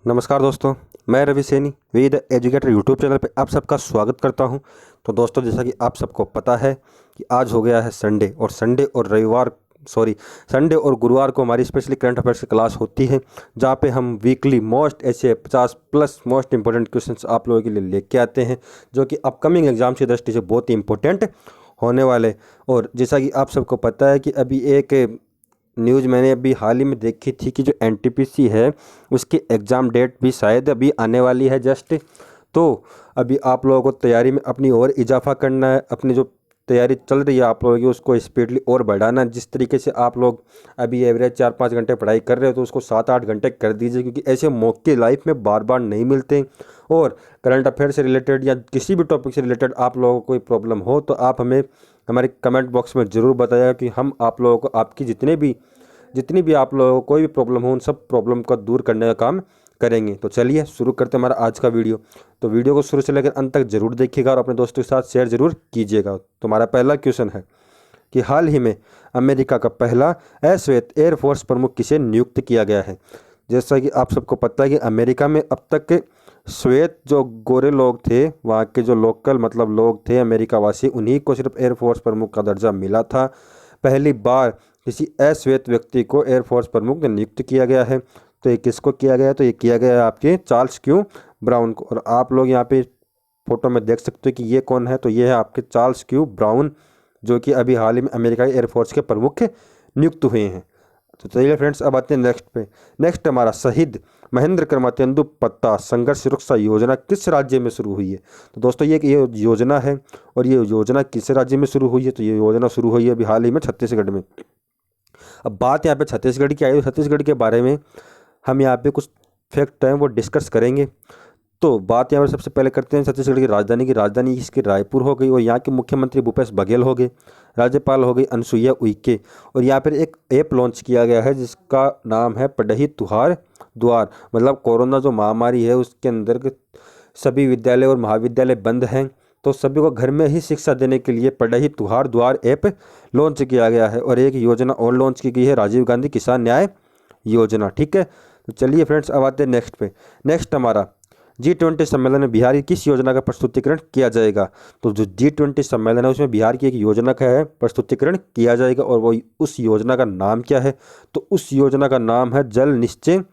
नमस्कार दोस्तों, मैं Ravi Saini we the educator YouTube channel पे आप सबका स्वागत करता हूं। तो दोस्तों, जैसा कि आप सबको पता है कि आज हो गया है संडे और संडे और गुरुवार को हमारी स्पेशली करंट अफेयर्स की क्लास होती है, जहां पे हम वीकली मोस्ट ऐसे 50 प्लस मोस्ट इंपॉर्टेंट क्वेश्चंस आप लोगों के लिए लेके आते हैं, जो कि अपकमिंग एग्जाम की दृष्टि से बहुत ही इंपॉर्टेंट होने वाले। और जैसा कि आप सबको पता है कि अभी एक न्यूज़ मैंने अभी हाल ही में देखी थी कि जो एनटीपीसी है उसकी एग्ज़ाम डेट भी शायद अभी आने वाली है जस्ट। तो अभी आप लोगों को तैयारी में अपनी और इजाफा करना है, अपनी जो तैयारी चल रही है आप लोगों की उसको स्पीडली और बढ़ाना है। जिस तरीके से आप लोग अभी एवरेज 4-5 घंटे पढ़ाई कर रहे हो तो उसको 7-8 घंटे कर दीजिए, क्योंकि ऐसे मौके लाइफ में बार बार नहीं मिलते। और करंट अफेयर से रिलेटेड या किसी भी टॉपिक से रिलेटेड आप लोगों को कोई प्रॉब्लम हो तो आप हमें हमारे कमेंट बॉक्स में ज़रूर बताइएगा कि हम आप लोगों को आपकी जितनी भी आप लोगों को कोई भी प्रॉब्लम हो उन सब प्रॉब्लम को दूर करने का काम करेंगे। तो चलिए शुरू करते हैं हमारा आज का वीडियो। तो वीडियो को शुरू से लेकर अंत तक जरूर देखिएगा और अपने दोस्तों के साथ शेयर जरूर कीजिएगा। तो हमारा पहला क्वेश्चन है कि हाल ही में अमेरिका का पहला अश्वेत एयरफोर्स प्रमुख किसे नियुक्त किया गया है। जैसा कि आप सबको पता है कि अमेरिका में अब तक के श्वेत जो गोरे लोग थे, वहाँ के जो लोकल मतलब लोग थे अमेरिका वासी, उन्हीं को सिर्फ एयरफोर्स प्रमुख का दर्जा मिला था। पहली बार किसी अश्वेत व्यक्ति को एयरफोर्स प्रमुख नियुक्त किया गया है। तो ये किसको किया गया है? तो ये किया गया है आपके चार्ल्स क्यू ब्राउन को। और आप लोग यहाँ पे फोटो में देख सकते हो कि ये कौन है। तो ये है आपके चार्ल्स क्यू ब्राउन, जो कि अभी हाल ही में अमेरिका के एयरफोर्स के प्रमुख नियुक्त हुए हैं। तो चलिए फ्रेंड्स, अब आते हैं नेक्स्ट पे। नेक्स्ट हमारा शहीद महेंद्र कर्मातेंदु पत्ता संघर्ष सुरक्षा योजना किस राज्य में शुरू हुई है? तो दोस्तों ये योजना है, और ये योजना किस राज्य में शुरू हुई है? तो ये योजना शुरू हुई है अभी हाल ही में छत्तीसगढ़ में। अब बात यहाँ पे छत्तीसगढ़ की आई तो छत्तीसगढ़ के बारे में हम यहाँ पे कुछ फैक्ट हैं वो डिस्कस करेंगे। तो बात यहाँ पर सबसे पहले करते हैं छत्तीसगढ़ की राजधानी की। राजधानी इसकी रायपुर हो गई और यहाँ के मुख्यमंत्री भूपेश बघेल हो गए। राज्यपाल हो गई अनुसुईया उइके। और यहाँ पर एक ऐप लॉन्च किया गया है जिसका नाम है पढ़ई तुहार द्वार। मतलब कोरोना जो महामारी है उसके अंदर सभी विद्यालय और महाविद्यालय बंद हैं, तो सभी को घर में ही शिक्षा देने के लिए पढ़ई तुहार द्वार ऐप लॉन्च किया गया है। और एक योजना और लॉन्च की गई है, राजीव गांधी किसान न्याय योजना। ठीक है, तो चलिए फ्रेंड्स, अब आते हैं नेक्स्ट पे। नेक्स्ट हमारा G20 सम्मेलन में बिहार की किस योजना का प्रस्तुतिकरण किया जाएगा? तो जो G20 सम्मेलन है उसमें बिहार की एक योजना का है प्रस्तुतिकरण किया जाएगा, और वो उस योजना का नाम क्या है? तो उस योजना का नाम है जल निश्चय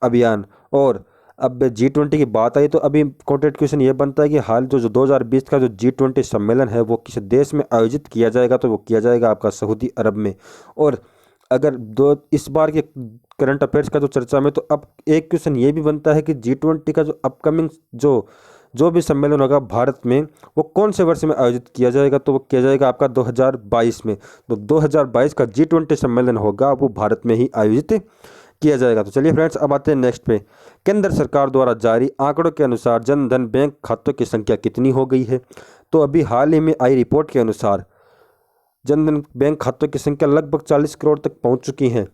अभियान। और अब G20 की बात आई तो अभी इम्पोर्टेंट क्वेश्चन ये बनता है कि हाल जो 2020 का जो G20 सम्मेलन है वो किस देश में आयोजित किया जाएगा? तो वो किया जाएगा आपका सऊदी अरब में। और अगर इस बार के करंट अफेयर्स का जो चर्चा में, तो अब एक क्वेश्चन ये भी बनता है कि G20 का जो अपकमिंग जो भी सम्मेलन होगा भारत में, वो कौन से वर्ष में आयोजित किया जाएगा? तो वो किया जाएगा आपका 2022 में। तो 2022 का G20 सम्मेलन होगा वो भारत में ही आयोजित किया जाएगा। तो चलिए फ्रेंड्स, अब आते हैं नेक्स्ट पे। केंद्र सरकार द्वारा जारी आंकड़ों के अनुसार जन धन बैंक खातों की संख्या कितनी हो गई है? तो अभी हाल ही में आई रिपोर्ट के अनुसार जनधन बैंक खातों की संख्या लगभग 40 करोड़ तक पहुंच चुकी है।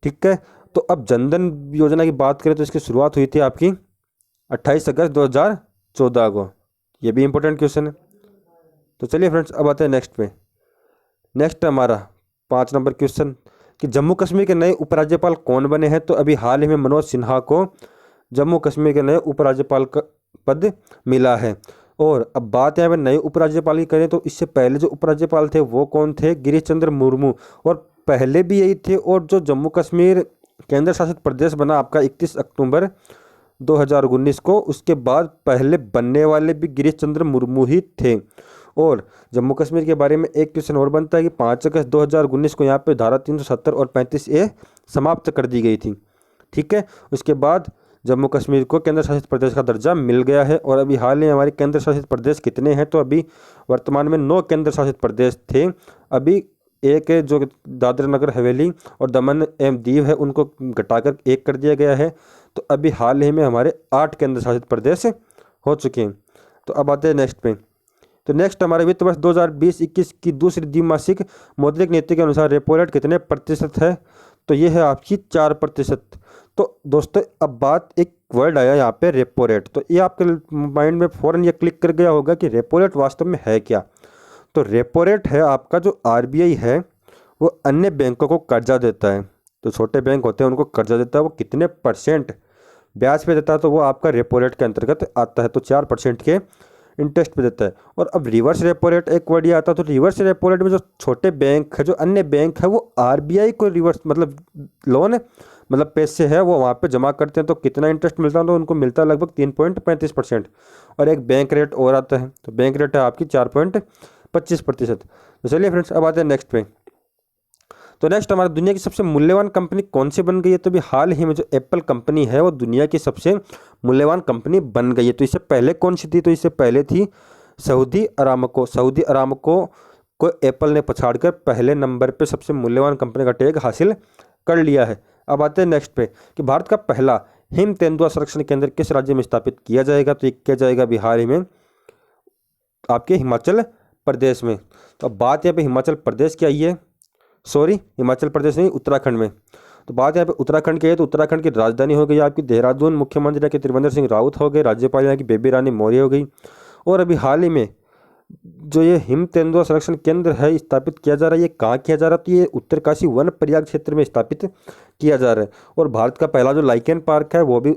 ठीक है, तो अब जनधन योजना की बात करें तो इसकी शुरुआत हुई थी आपकी 28 अगस्त 2014 को। ये भी इंपॉर्टेंट क्वेश्चन है। तो चलिए फ्रेंड्स, अब आते हैं नेक्स्ट पे। नेक्स्ट हमारा 5 नंबर क्वेश्चन कि जम्मू कश्मीर के नए उपराज्यपाल कौन बने हैं? तो अभी हाल ही में मनोज सिन्हा को जम्मू कश्मीर के नए उपराज्यपाल का पद मिला है। और अब बात यहाँ पे नए उपराज्यपाल की करें तो इससे पहले जो उपराज्यपाल थे वो कौन थे? गिरीश चंद्र मुर्मू। और पहले भी यही थे। और जो जम्मू कश्मीर केंद्र शासित प्रदेश बना आपका 31 अक्टूबर 2019 को, उसके बाद पहले बनने वाले भी गिरीश चंद्र मुर्मू ही थे। और जम्मू कश्मीर के बारे में एक क्वेश्चन और बनता है कि 5 अगस्त 2019 को यहाँ पे धारा 370 और 35A समाप्त कर दी गई थी। ठीक है, उसके बाद जम्मू कश्मीर को केंद्र शासित प्रदेश का दर्जा मिल गया है। और अभी हाल ही हमारे केंद्र शासित प्रदेश कितने हैं? तो अभी वर्तमान में 9 केंद्र शासित प्रदेश थे। अभी एक है जो दादरा नगर हवेली और दमन एवं दीव है, उनको घटाकर 1 कर दिया गया है। तो अभी हाल ही में हमारे 8 केंद्र शासित प्रदेश हो चुके हैं। तो अब आते हैं नेक्स्ट पे। तो नेक्स्ट हमारे वित्त वर्ष 2020-21 की दूसरी द्विमासिक मौद्रिक नीति के अनुसार रेपो रेट कितने प्रतिशत है? तो ये है आपकी 4%। तो दोस्तों, अब बात एक वर्ड आया यहाँ पे रेपो रेट, तो ये आपके माइंड में फ़ौरन ये क्लिक कर गया होगा कि रेपो रेट वास्तव में है क्या। तो रेपो रेट है आपका जो आरबीआई है वो अन्य बैंकों को कर्जा देता है। तो छोटे बैंक होते हैं उनको कर्जा देता है, वो कितने परसेंट ब्याज पे देता है तो वो आपका रेपो रेट के अंतर्गत आता है, तो 4% के इंटरेस्ट पे देता है। और अब रिवर्स रेपो रेट एक वर्ड ये आता है, तो रिवर्स रेपो रेट में जो छोटे बैंक है, जो अन्य बैंक है, वो आरबीआई को रिवर्स मतलब लोन मतलब पैसे है वो वहाँ पे जमा करते हैं, तो कितना इंटरेस्ट मिलता है, तो उनको मिलता है लगभग 3.35%। और एक बैंक रेट और आता है, तो बैंक रेट है आपकी 4.25%। तो चलिए फ्रेंड्स, अब आते हैं नेक्स्ट पे। तो नेक्स्ट हमारा दुनिया की सबसे मूल्यवान कंपनी कौन सी बन गई है, तो भी हाल ही में जो एप्पल कंपनी है वो दुनिया की सबसे मूल्यवान कंपनी बन गई है। तो इससे पहले कौन सी थी, तो इससे पहले थी सऊदी अरामको। सऊदी अरामको को एप्पल ने पछाड़कर पहले नंबर पे सबसे मूल्यवान कंपनी का टैग हासिल कर लिया है। अब आते हैं नेक्स्ट पे कि भारत का पहला हिम तेंदुआ संरक्षण केंद्र किस राज्य में स्थापित किया जाएगा, तो ये किया जाएगा बिहार ही में आपके हिमाचल प्रदेश में। तो अब बात यहाँ पे हिमाचल प्रदेश की आई है, सॉरी हिमाचल प्रदेश नहीं, उत्तराखंड में। तो बात यहाँ पे उत्तराखंड की है, तो उत्तराखंड की राजधानी हो गई आपकी देहरादून, मुख्यमंत्री यहाँ के त्रिवेंद्र सिंह रावत हो गए, राज्यपाल यहाँ की बेबी रानी मौर्य हो गई। और अभी हाल ही में जो ये हिम तेंदुआ संरक्षण केंद्र है स्थापित किया जा रहा है, ये कहाँ किया जा रहा है, तो ये उत्तरकाशी वन प्रयाग क्षेत्र में स्थापित किया जा रहा है। और भारत का पहला जो लाइकेन पार्क है वो भी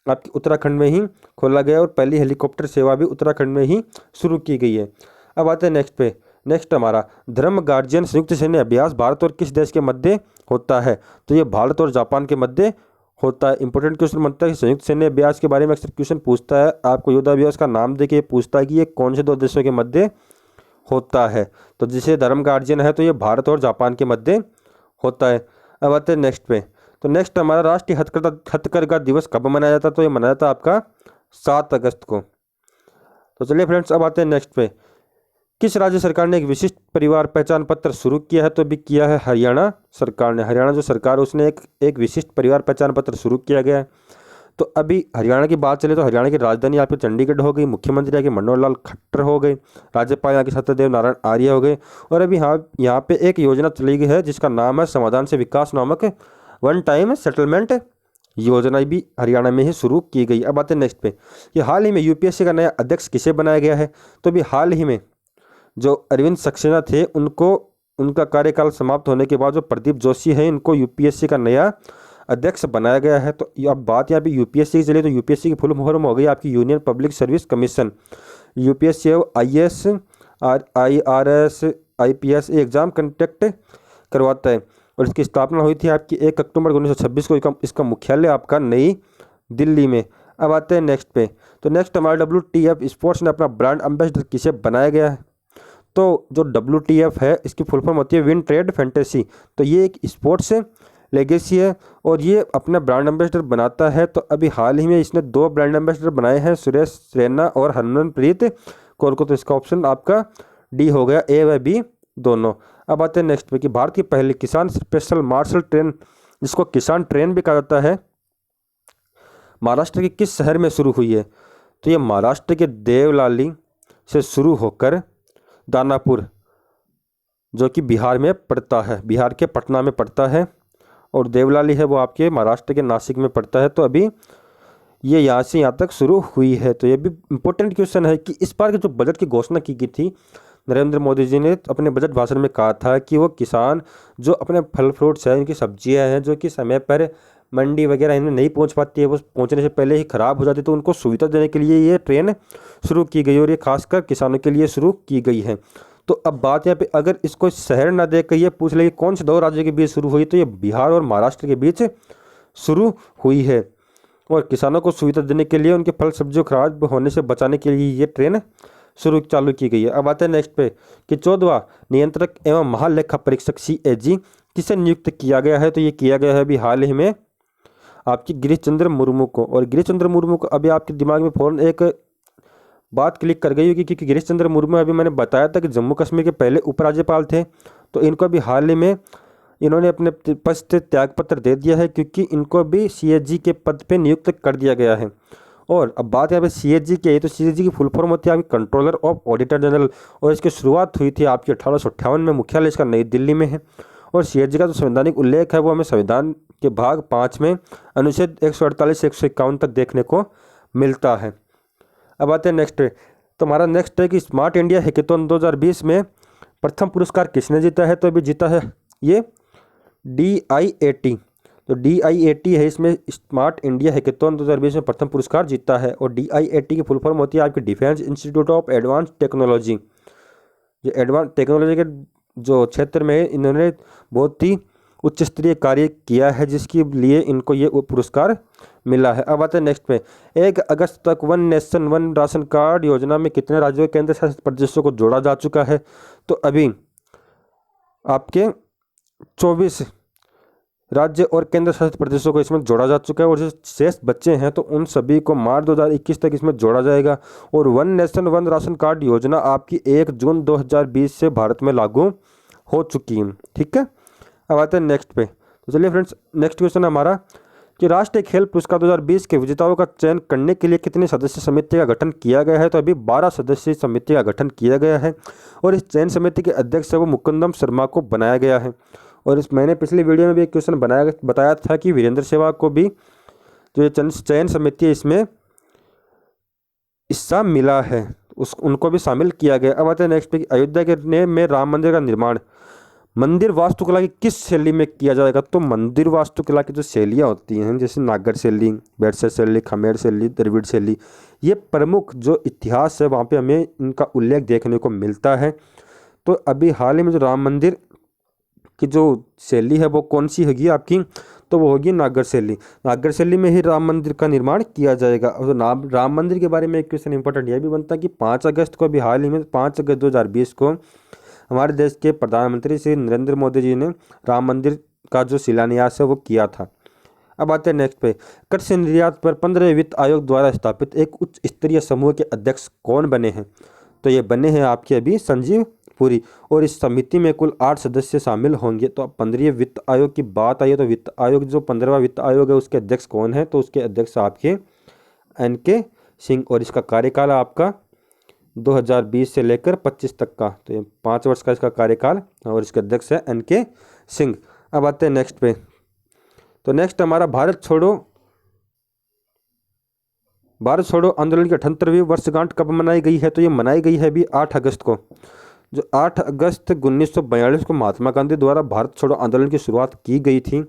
आपकी उत्तराखंड में ही खोला गया, और पहली हेलीकॉप्टर सेवा भी उत्तराखंड में ही शुरू की गई है। अब आते हैं नेक्स्ट पे। नेक्स्ट हमारा धर्म गार्जियन संयुक्त सैन्य अभ्यास भारत और किस देश के मध्य होता है, तो ये भारत और जापान के मध्य होता है। इंपॉर्टेंट क्वेश्चन बनता है कि संयुक्त सैन्य अभ्यास के बारे में अक्सर क्वेश्चन पूछता है, आपको युद्धाभ्यास का नाम देके पूछता है कि ये कौन से दो देशों के मध्य होता है। तो जिसे धर्म गार्जियन है तो ये भारत और जापान के मध्य होता है। अब आते हैं नेक्स्ट पे। तो नेक्स्ट हमारा राष्ट्रीय हथकरघा दिवस कब मनाया जाता है, तो ये मनाया जाता है आपका 7 अगस्त को। तो चलिए फ्रेंड्स, अब आते हैं नेक्स्ट पे। किस राज्य सरकार ने एक विशिष्ट परिवार पहचान पत्र शुरू किया है, तो भी किया है हरियाणा सरकार ने। हरियाणा जो सरकार उसने एक विशिष्ट परिवार पहचान पत्र शुरू किया गया है। तो अभी हरियाणा की बात चले तो हरियाणा की राजधानी यहाँ पे चंडीगढ़ हो गई, मुख्यमंत्री यहाँ के मनोहर लाल खट्टर हो गए, राज्यपाल यहाँ के सत्यदेव नारायण आर्य हो गए। और अभी यहाँ पे एक योजना चली गई है जिसका नाम है समाधान से विकास नामक वन टाइम सेटलमेंट योजना, भी हरियाणा में ही शुरू की गई। अब आते हैं नेक्स्ट पे कि हाल ही में यूपीएससी का नया अध्यक्ष किसे बनाया गया है, तो भी हाल ही में जो अरविंद सक्सेना थे उनको उनका कार्यकाल समाप्त होने के बाद जो प्रदीप जोशी है इनको यूपीएससी का नया अध्यक्ष बनाया गया है। तो अब बात यहाँ पे यूपीएससी की चलिए, तो यूपीएससी की फुल फॉर्म हो गई आपकी union public service commission. UPSC IAS IRS IPS exam conduct करवाता है, और इसकी स्थापना हुई थी आपकी 1 अक्टूबर 1926 को। इसका मुख्यालय आपका नई दिल्ली में। अब आते हैं नेक्स्ट पे। तो नेक्स्ट हमारा WTF स्पोर्ट्स ने अपना ब्रांड एम्बेसडर किसे बनाया गया है, तो जो WTF है इसकी फुल फॉर्म होती है विन ट्रेड फैंटेसी। तो ये एक स्पोर्ट्स लेगेसी है और ये अपना ब्रांड एम्बेसडर बनाता है। तो अभी हाल ही में इसने 2 ब्रांड एम्बेसडर बनाए हैं, सुरेश रैना और हरमनप्रीत कौर को। तो इसका ऑप्शन आपका डी हो गया, ए व बी दोनों। अब आते हैं नेक्स्ट पे कि भारत की पहली किसान स्पेशल मार्शल ट्रेन, जिसको किसान ट्रेन भी कहा जाता है, महाराष्ट्र के किस शहर में शुरू हुई है, तो ये महाराष्ट्र के देवलाली से शुरू होकर दानापुर जो कि बिहार में पड़ता है, बिहार के पटना में पड़ता है, और देवलाली है वो आपके महाराष्ट्र के नासिक में पड़ता है। तो अभी ये यहाँ से यहाँ तक शुरू हुई है। तो ये भी इम्पोर्टेंट क्वेश्चन है कि इस बार के जो बजट की घोषणा की गई थी, नरेंद्र मोदी जी ने अपने बजट भाषण में कहा था कि वो किसान जो अपने फल फ्रूट्स हैं, इनकी सब्जियां हैं जो कि समय पर मंडी वगैरह इनमें नहीं पहुंच पाती है, वो पहुंचने से पहले ही ख़राब हो जाती है, तो उनको सुविधा देने के लिए ये ट्रेन शुरू की गई और ये खासकर किसानों के लिए शुरू की गई है। तो अब बात यहाँ पे अगर इसको शहर ना देकर ये पूछ ले कि कौन से 2 राज्यों के बीच शुरू हुई, तो ये बिहार और महाराष्ट्र के बीच शुरू हुई है, और किसानों को सुविधा देने के लिए उनके फल सब्जियों खराब होने से बचाने के लिए ये ट्रेन चालू की गई है। अब आते हैं नेक्स्ट पे कि 14वां नियंत्रक एवं महालेखा परीक्षक CAG किसे नियुक्त किया गया है, तो ये किया गया है अभी हाल ही में आपकी गिरीश चंद्र मुर्मू को। और गिरीश चंद्र मुर्मू को अभी आपके दिमाग में फ़ौरन एक बात क्लिक कर गई होगी क्योंकि गिरीश चंद्र मुर्मू अभी मैंने बताया था कि जम्मू कश्मीर के पहले उपराज्यपाल थे, तो इनको अभी हाल ही में इन्होंने अपने पद से त्यागपत्र दे दिया है क्योंकि इनको भी CAG के पद पे नियुक्त कर दिया गया है। और अब बात यहाँ पे CAG की है, तो CAG की फुल फॉर्म होती है आपकी कंट्रोलर ऑफ ऑडिटर जनरल, और इसकी शुरुआत हुई थी आपकी 1858 में, मुख्यालय इसका नई दिल्ली में है। और CAG का जो संवैधानिक उल्लेख है वो हमें संविधान के भाग 5 में अनुच्छेद 148 से 151 तक देखने को मिलता है। अब आते हैं नेक्स्ट। तो हमारा नेक्स्ट है कि स्मार्ट इंडिया हैकेथॉन 2020 में प्रथम पुरस्कार किसने जीता है, तो अभी जीता है ये DIAT। जो DIAT है इसमें स्मार्ट इंडिया हैकेथॉन 2020 में प्रथम पुरस्कार जीता है। और DIAT की फुल फॉर्म होती है आपकी defence institute of advance technology. जो एडवांस टेक्नोलॉजी के जो क्षेत्र में इन्होंने बहुत ही उच्च स्तरीय कार्य किया है, जिसके लिए इनको ये पुरस्कार मिला है। अब आते हैं नेक्स्ट पे। 1 अगस्त तक one nation one ration card योजना में कितने राज्यों के केंद्र शासित प्रदेशों को जोड़ा जा चुका है? तो अभी आपके 24 राज्य और केंद्र शासित प्रदेशों को इसमें जोड़ा जा चुका है, और जो शेष बच्चे हैं तो उन सभी को मार्च 2021 तक इसमें जोड़ा जाएगा। और one nation one ration card योजना आपकी 1 जून 2020 से भारत में लागू हो चुकी है। ठीक है, अब आते हैं नेक्स्ट पे। तो चलिए फ्रेंड्स, नेक्स्ट क्वेश्चन हमारा कि राष्ट्रीय खेल पुरस्कार 2020 के विजेताओं का चयन करने के लिए कितनी सदस्य समिति का गठन किया गया है? तो अभी 12 सदस्यीय समिति का गठन किया गया है, और इस चयन समिति के अध्यक्ष है वो मुकुंदम शर्मा को बनाया गया है। और इस मैंने पिछली वीडियो में भी एक क्वेश्चन बताया था कि वीरेंद्र सहवाग को भी जो ये चयन समिति है इसमें हिस्सा मिला है, उनको भी शामिल किया गया। अब आते हैं नेक्स्ट पे। अयोध्या के में राम मंदिर का निर्माण मंदिर वास्तुकला की किस शैली में किया जाएगा? तो मंदिर वास्तुकला की जो शैलियाँ होती हैं, जैसे नागर शैली, बैरसर शैली, खमेर शैली, द्रविड़ शैली, ये प्रमुख जो इतिहास है वहाँ पे हमें इनका उल्लेख देखने को मिलता है। तो अभी हाल ही में जो राम मंदिर की जो शैली है वो कौन सी होगी आपकी? तो वो होगी नागर शैली। नागर शैली में ही राम मंदिर का निर्माण किया जाएगा। और राम मंदिर के बारे में एक क्वेश्चन इंपॉर्टेंट यह भी बनता है कि 5 अगस्त को, अभी हाल ही में 5 अगस्त 2020 को हमारे देश के प्रधानमंत्री श्री नरेंद्र मोदी जी ने राम मंदिर का जो शिलान्यास है वो किया था। अब आते हैं नेक्स्ट पे। कर से निर्यात पर 15वें वित्त आयोग द्वारा स्थापित एक उच्च स्तरीय समूह के अध्यक्ष कौन बने हैं? तो ये बने हैं आपके अभी संजीव पुरी, और इस समिति में कुल 8 सदस्य शामिल होंगे। तो अब 15वें वित्त आयोग की बात आई है, तो वित्त आयोग जो 15वां वित्त आयोग है उसके अध्यक्ष कौन है? तो उसके अध्यक्ष आपके NK सिंह, और इसका कार्यकाल आपका 2020 से लेकर 25 तक का, तो ये 5 वर्ष का इसका कार्यकाल, और इसके अध्यक्ष है NK सिंह। अब आते हैं नेक्स्ट पे। तो नेक्स्ट हमारा भारत छोड़ो आंदोलन की 78वीं वर्षगांठ कब मनाई गई है? तो ये मनाई गई है अभी 8 अगस्त को। जो 8 अगस्त 1942 को महात्मा गांधी द्वारा भारत छोड़ो आंदोलन की शुरुआत की गई थी,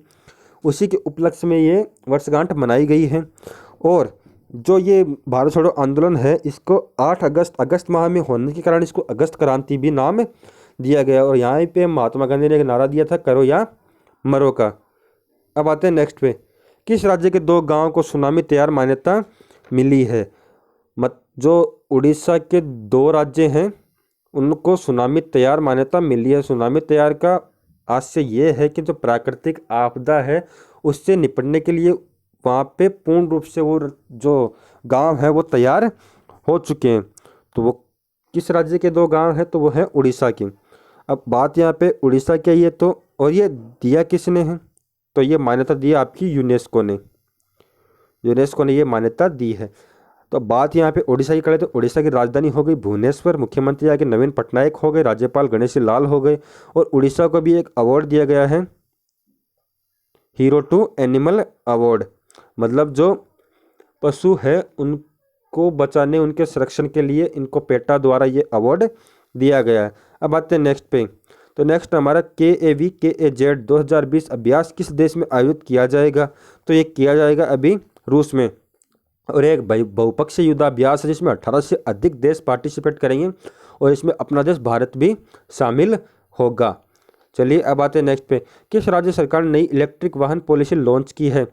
उसी के उपलक्ष्य में ये वर्षगांठ मनाई गई है। और जो ये भारत छोड़ो आंदोलन है इसको 8 अगस्त माह में होने के कारण इसको अगस्त क्रांति भी नाम दिया गया। और यहाँ पे महात्मा गांधी ने एक नारा दिया था, करो या मरो का। अब आते हैं नेक्स्ट पे। किस राज्य के 2 गाँव को सुनामी तैयार मान्यता मिली है? जो उड़ीसा के 2 राज्य हैं उनको सुनामी तैयार मान्यता मिली है। सुनामी तैयार का आशय ये है कि जो प्राकृतिक आपदा है उससे निपटने के लिए वहाँ पे पूर्ण रूप से वो जो गांव है वो तैयार हो चुके हैं। तो वो किस राज्य के 2 गांव हैं? तो वो है उड़ीसा की। अब बात यहाँ पे उड़ीसा की है, तो और ये दिया किसने है? तो ये मान्यता दी आपकी यूनेस्को ने ये मान्यता दी है। तो बात यहाँ पे उड़ीसा की करें तो उड़ीसा की राजधानी हो गई भुवनेश्वर, मुख्यमंत्री आगे नवीन पटनायक हो गए, राज्यपाल गणेशी लाल हो गए, और उड़ीसा को भी एक अवार्ड दिया गया है, हीरो टू एनिमल अवार्ड। मतलब जो पशु है उनको बचाने, उनके संरक्षण के लिए इनको पेटा द्वारा ये अवार्ड दिया गया है। अब आते हैं नेक्स्ट पे। तो नेक्स्ट हमारा KAV-KAZ 2020 अभ्यास किस देश में आयोजित किया जाएगा? तो ये किया जाएगा अभी रूस में, और एक बहुपक्षीय युद्धाभ्यास है जिसमें 18 से अधिक देश पार्टिसिपेट करेंगे, और इसमें अपना देश भारत भी शामिल होगा। चलिए अब आते हैं नेक्स्ट पे। किस राज्य सरकार ने नई इलेक्ट्रिक वाहन पॉलिसी लॉन्च की है?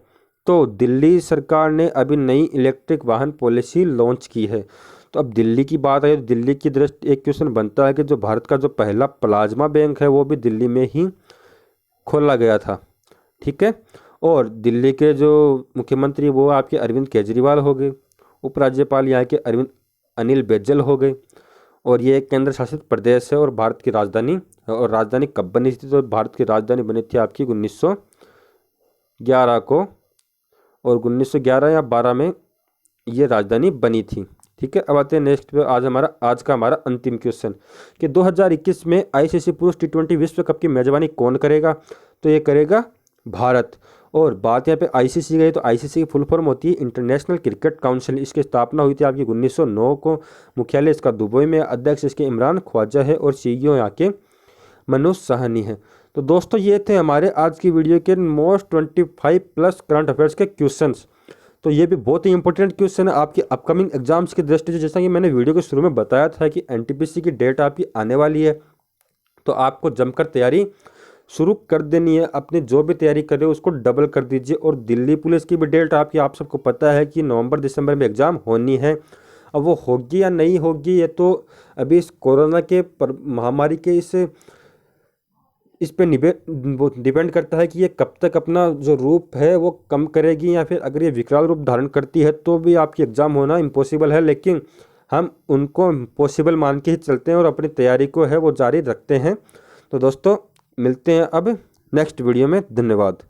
तो दिल्ली सरकार ने अभी नई इलेक्ट्रिक वाहन पॉलिसी लॉन्च की है। तो अब दिल्ली की बात है तो दिल्ली की दृष्टि एक क्वेश्चन बनता है कि जो भारत का जो पहला प्लाज्मा बैंक है वो भी दिल्ली में ही खोला गया था। ठीक है, और दिल्ली के जो मुख्यमंत्री वो आपके अरविंद केजरीवाल हो गए, उपराज्यपाल यहाँ के अनिल बैजल हो गए, और ये एक केंद्र शासित प्रदेश है। और भारत की राजधानी, और राजधानी कब बनी थी? तो भारत की राजधानी बनी थी आपकी 1911 को, और 1911 या 12 में ये राजधानी बनी थी। ठीक है, अब आते हैं नेक्स्ट पे। आज का हमारा अंतिम क्वेश्चन कि 2021 में ICC पुरुष T20 विश्व कप की मेजबानी कौन करेगा? तो ये करेगा भारत। और बात यहाँ पे ICC गई तो ICC की फुल फॉर्म होती है इंटरनेशनल क्रिकेट काउंसिल। इसकी स्थापना हुई थी आपकी 1909 को। मुख्यालय इसका दुबई में, अध्यक्ष इसके इमरान ख्वाजा है, और CEO यहाँ के मनोज साहनी है। तो दोस्तों ये थे हमारे आज की वीडियो के मोस्ट 25 प्लस करंट अफेयर्स के क्वेश्चंस। तो ये भी बहुत ही इंपॉर्टेंट क्वेश्चन है आपकी अपकमिंग एग्जाम्स की दृष्टि से। जैसा कि मैंने वीडियो के शुरू में बताया था कि एनटीपीसी की डेट आपकी आने वाली है, तो आपको जमकर तैयारी शुरू कर देनी है। अपनी जो भी तैयारी कर रहे हो उसको डबल कर दीजिए। और दिल्ली पुलिस की भी डेट आपकी, आप सबको पता है कि नवंबर दिसंबर में एग्ज़ाम होनी है। अब वो होगी या नहीं होगी ये तो अभी इस कोरोना के महामारी के इस पे डिपेंड करता है कि ये कब तक अपना जो रूप है वो कम करेगी, या फिर अगर ये विकराल रूप धारण करती है तो भी आपकी एग्ज़ाम होना इम्पॉसिबल है। लेकिन हम उनको पॉसिबल मान के ही चलते हैं और अपनी तैयारी को है वो जारी रखते हैं। तो दोस्तों मिलते हैं अब नेक्स्ट वीडियो में। धन्यवाद।